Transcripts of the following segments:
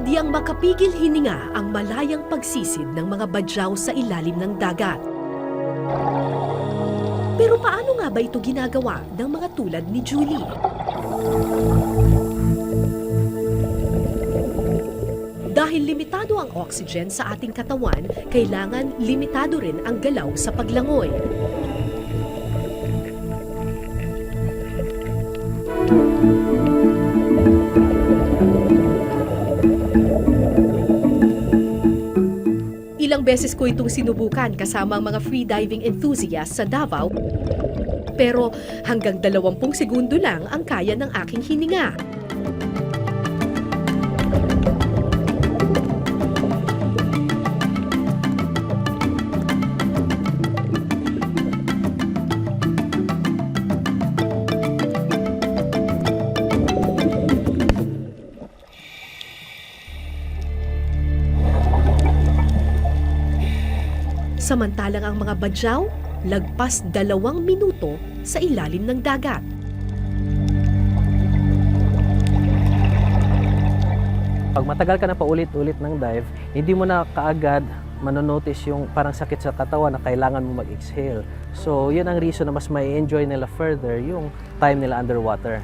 Sadyang makapigil hininga ang malayang pagsisid ng mga badyaw sa ilalim ng dagat. Pero paano nga ba ito ginagawa ng mga tulad ni Julie? Dahil limitado ang oxygen sa ating katawan, kailangan limitado rin ang galaw sa paglangoy. Ilang beses ko itong sinubukan kasama ang mga freediving enthusiasts sa Davao, pero hanggang 20 segundo lang ang kaya ng aking hininga. Samantalang ang mga badyaw, lagpas 2 minuto sa ilalim ng dagat. Pag matagal ka na paulit-ulit ng dive, hindi mo na kaagad manonotice yung parang sakit sa katawan na kailangan mo mag-exhale. So, yun ang reason na mas may enjoy nila further yung time nila underwater.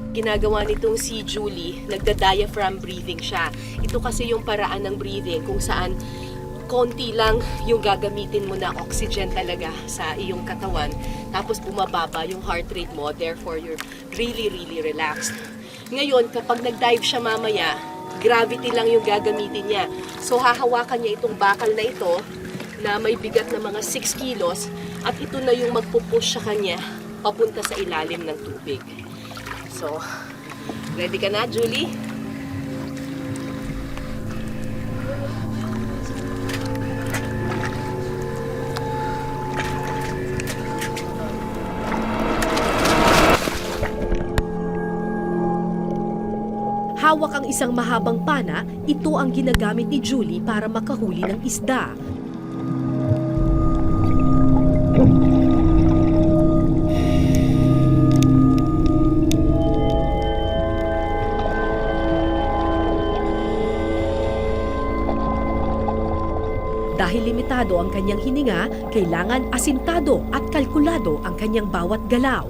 Ginagawa nitong si Julie, nagda-diaphragm breathing siya. Ito kasi yung paraan ng breathing kung saan konti lang yung gagamitin mo na oxygen talaga sa iyong katawan. Tapos bumababa yung heart rate mo, therefore you're really relaxed. Ngayon, kapag nag-dive siya mamaya, gravity lang yung gagamitin niya. So hahawakan niya itong bakal na ito na may bigat na mga 6 kilos at ito na yung magpupush sa kanya papunta sa ilalim ng tubig. So, ready ka na, Julie? Hawak ang isang mahabang pana, ito ang ginagamit ni Julie para makahuli ng isda. Dahil limitado ang kanyang hininga, kailangan asintado at kalkulado ang kanyang bawat galaw.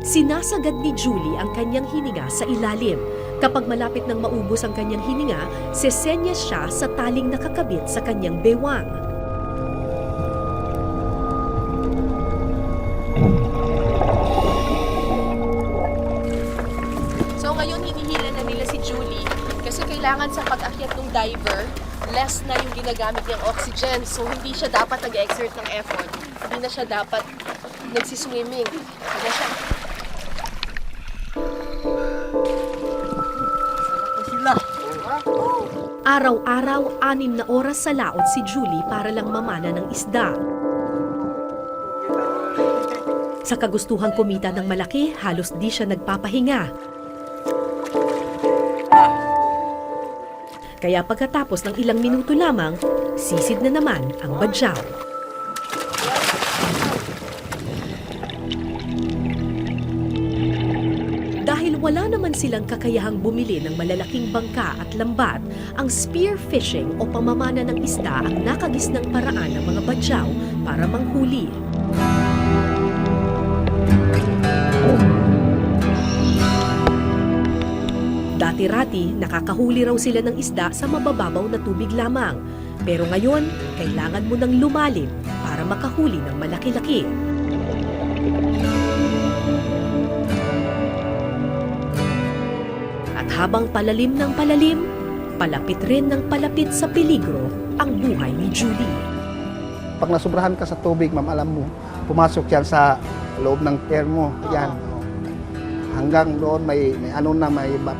Sinasagad ni Julie ang kanyang hininga sa ilalim. Kapag malapit nang maubos ang kanyang hininga, sesenyas siya sa taling nakakabit sa kanyang bewang. So ngayon hinihila na nila si Julie kasi kailangan sa pag-akyat ng diver, less na yung ginagamit niyang oxygen. So hindi siya dapat nag-exert ng effort. Hindi na siya dapat nagsiswimming. Ito na siya. Araw-araw, 6 na oras sa laot si Julie para lang mamana ng isda. Sa kagustuhang kumita ng malaki, halos di siya nagpapahinga. Kaya pagkatapos ng ilang minuto lamang, sisid na naman ang badyaw. Dahil wala naman silang kakayahang bumili ng malalaking bangka at lambat, ang spear fishing o pamamana ng isda ang nakagisnang paraan ng mga badyaw para manghuli. Dati-rati, nakakahuli raw sila ng isda sa mabababaw na tubig lamang. Pero ngayon, kailangan mo nang lumalim para makahuli ng malaki-laki. At habang palalim ng palalim, palapit rin ng palapit sa peligro ang buhay ni Julie. Pag nasubrahan ka sa tubig, ma'am, alam mo, pumasok yan sa loob ng pair mo. Yan. Hanggang doon may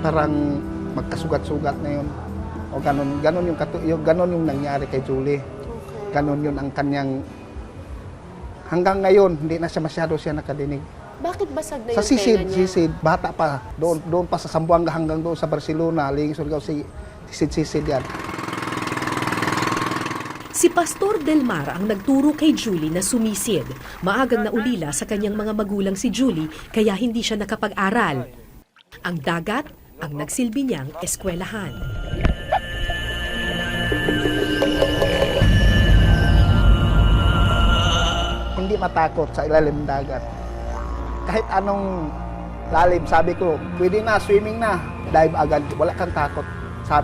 parang magkasugat-sugat na yun. O ganon yung nangyari kay Julie. Ganon yun ang kanyang hanggang ngayon hindi na siya masyado nakadinig. Bakit basag na Sa yung tenga niya? sisid, bata pa. Doon pa sa Zamboanga hanggang doon sa Barcelona, Lingis, Surigao, sisid yan. Si Pastor Delmar ang nagturo kay Julie na sumisid. Maagang naulila sa kanyang mga magulang si Julie kaya hindi siya nakapag-aral. Ang dagat ang nagsilbi niyang eskwelahan. Hindi matakot sa ilalim ng dagat. Kahit anong lalim, sabi ko, pwede na, swimming na, dive agad, wala kang takot.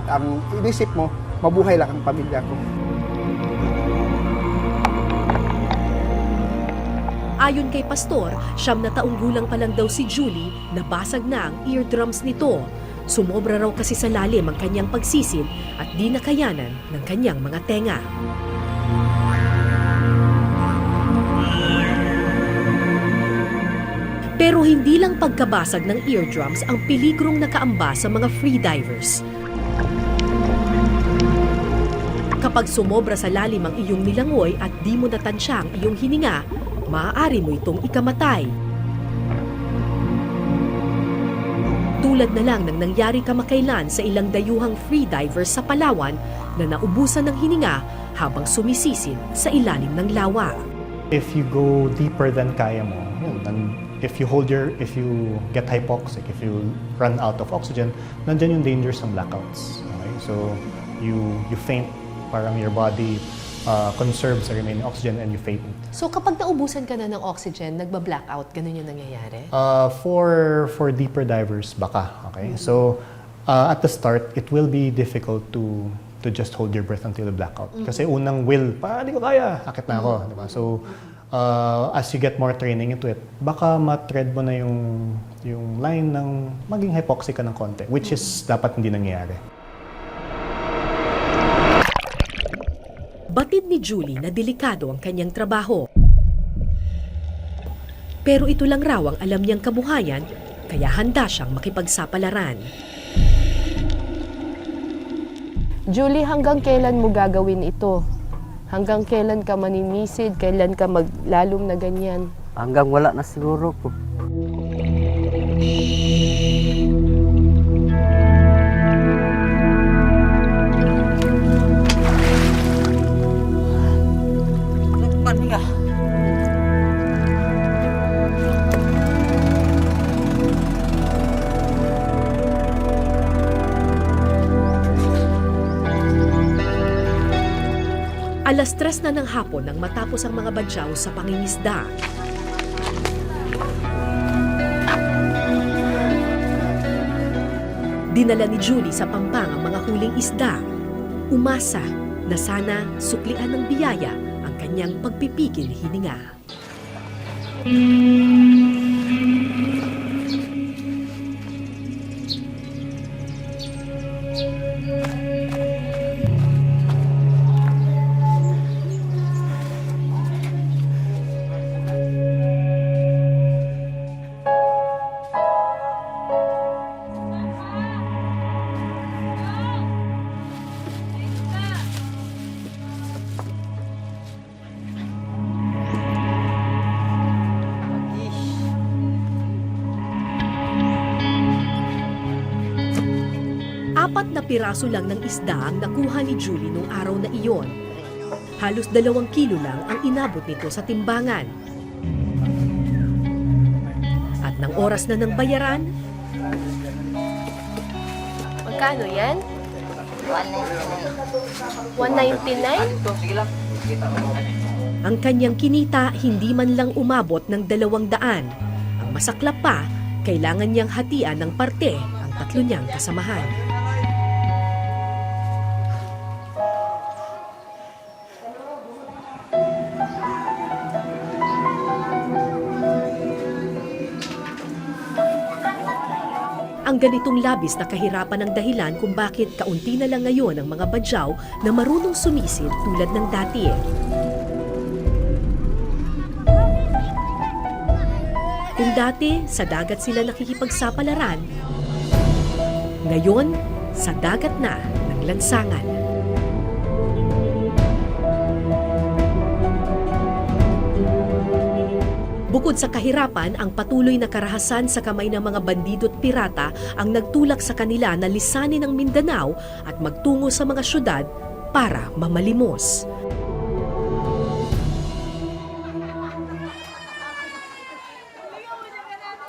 Ang inisip mo, mabuhay lang ang pamilya ko. Ayon kay Pastor, 9 na taong gulang pa lang daw si Julie, nabasag na ang eardrums nito. Sumobra raw kasi sa lalim ang kanyang pagsisid at di nakayanan ng kanyang mga tenga. Pero hindi lang pagkabasag ng eardrums ang peligrong nakaamba sa mga freedivers. Kapag sumobra sa lalim ang iyong nilangoy at di mo natansya ang iyong hininga, maaari mo itong ikamatay. Tulad na lang ng nangyari kamakailan sa ilang dayuhang freedivers sa Palawan na naubusan ng hininga habang sumisisid sa ilalim ng lawa. If you go deeper than kaya mo, if you get hypoxic, if you run out of oxygen, nandyan yung dangers ng blackouts. Okay? So you faint, parang your body conserves the remaining oxygen and you faint. So kapag naubusan ka na ng oxygen, nagba-blackout, ganun yung nangyayari? For deeper divers, baka. Okay? So at the start, it will be difficult to just hold your breath until the blackout. Kasi unang will, di ko kaya, akit na ako. Diba? So as you get more training into it, baka matread mo na yung line ng maging hypoxic ka ng konti, which is dapat hindi nangyayari. Batid ni Julie na delikado ang kanyang trabaho. Pero ito lang raw ang alam niyang kabuhayan, kaya handa siyang makipagsapalaran. Julie, hanggang kailan mo gagawin ito? Hanggang kailan ka maninisid? Kailan ka maglalong na ganyan? Hanggang wala na siguro po. Alas 3 na ng hapon nang matapos ang mga badyaw sa pangingisda. Dinala ni Julie sa Pampang ang mga huling isda. Umasa na sana suklian ng biyaya ang kanyang pagpipigil hininga. Apat na piraso lang ng isda ang nakuha ni Julie nung araw na iyon. Halos 2 kilo lang ang inabot nito sa timbangan. At nang oras na ng bayaran, Magkano yan? 199? ang kanyang kinita hindi man lang umabot ng 200. Ang masaklap pa, kailangan niyang hatian ng parte ang 3 niyang kasamahan. Ang ganitong labis na kahirapan ang dahilan kung bakit kaunti na lang ngayon ang mga badyaw na marunong sumisid tulad ng dati. Kung dati sa dagat sila nakikipagsapalaran, ngayon sa dagat na ng lansangan. Bukod sa kahirapan, ang patuloy na karahasan sa kamay ng mga bandido at pirata ang nagtulak sa kanila na lisanin ang Mindanao at magtungo sa mga syudad para mamalimos.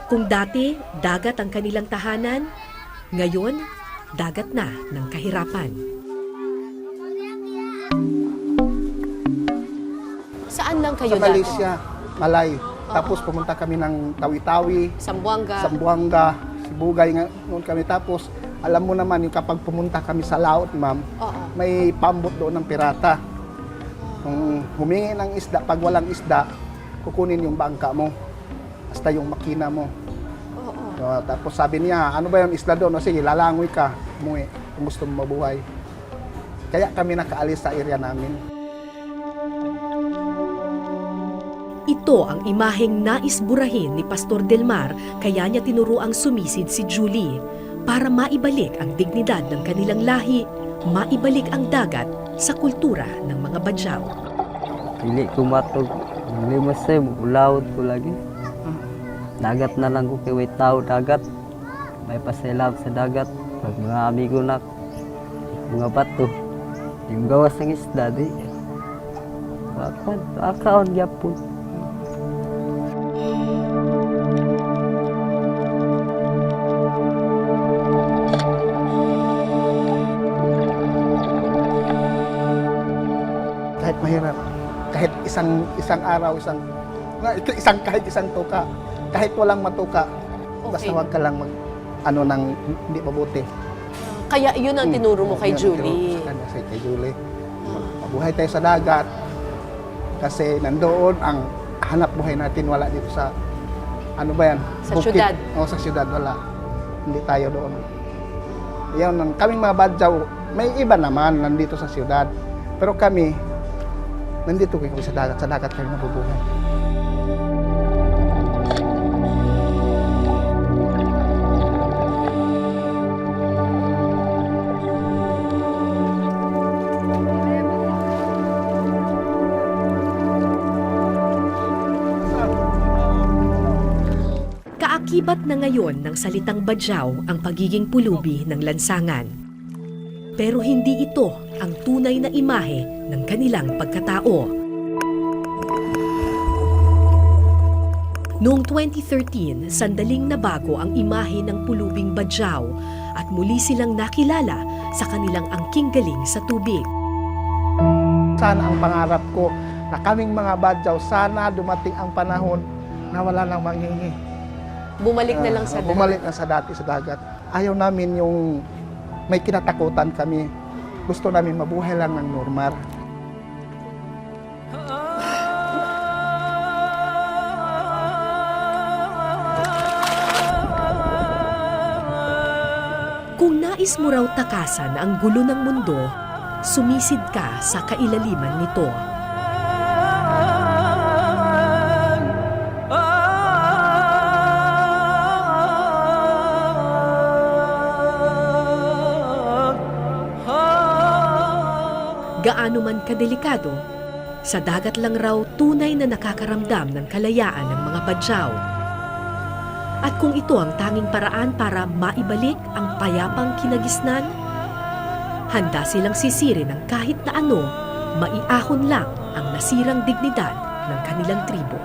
Kung dati, dagat ang kanilang tahanan, ngayon, dagat na ng kahirapan. Saan lang kayo Sa Malaysia, Malay. Tapos pumunta kami ng Tawi-Tawi, Sambuanga. Sambuanga, Sibugay nga noon kami. Tapos alam mo naman yung kapag pumunta kami sa laot, ma'am, Oo. may pambot doon ng pirata. Kung humingi ng isda, pag walang isda, kukunin yung bangka mo. Basta yung makina mo. Oo. So, tapos sabi niya, ano ba yung isda doon? O sige, lalangoy ka, umuwi, kung gusto mo mabuhay. Kaya kami nakaalis sa area namin. Ito ang imaheng nais burahin ni Pastor Delmar, kaya niya tinuruang sumisid si Julie para maibalik ang dignidad ng kanilang lahi, maibalik ang dagat sa kultura ng mga Badyaw. Dili ko matog. Dili masay, ulawod ko lagi. Dagat na lang ko kay way tao dagat. May pasilab sa dagat. Pag mga amigo na mga bato. Yung gawas ng isda di. Akaon gyapon. Kahit mahirap, kahit isang araw, kahit isang tuka, kahit walang matuka, basta Okay. wag ka lang hindi mabuti. Kaya yun ang tinuro mo kay Yun ang Julie. tinuro ko sa kanya, kay Julie. Mabuhay tayo sa dagat kasi nandoon ang hanap buhay natin, wala dito sa ano ba yan? Sa Bukid. syudad. O sa syudad, wala. Hindi tayo doon. Yan, kaming mga Badyaw, may iba naman nandito sa syudad. Pero kami, nandito kami sa dagat kami nabubuhay. Kaakibat na ngayon ng salitang Badyaw ang pagiging pulubi ng lansangan. Pero hindi ito ang tunay na imahe ng kanilang pagkatao. Noong 2013, sandaling nabago ang imahe ng pulubing Badyaw at muli silang nakilala sa kanilang angking galing sa tubig. Sana ang pangarap ko na kaming mga Badyaw, sana dumating ang panahon na wala nang manghingi. Bumalik na lang sa dagat. Bumalik na sa dati sa dagat. Ayaw namin yung may kinatakutan kami. Gusto namin mabuhay lang ng normal. Kung nais mo raw takasan ang gulo ng mundo, sumisid ka sa kailaliman nito. Gaano man kadelikado, sa dagat lang raw tunay na nakakaramdam ng kalayaan ng mga Badyaw. At kung ito ang tanging paraan para maibalik ang payapang kinagisnan, handa silang sisirin ng kahit na ano, maiahon lang ang nasirang dignidad ng kanilang tribo.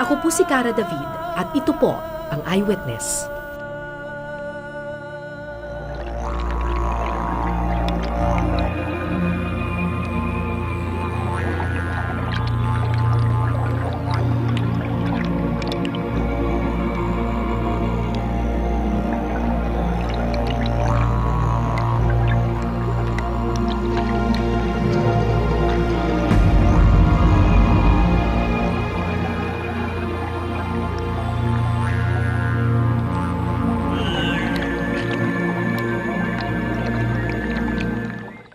Ako po si Cara David at ito po ang Eyewitness.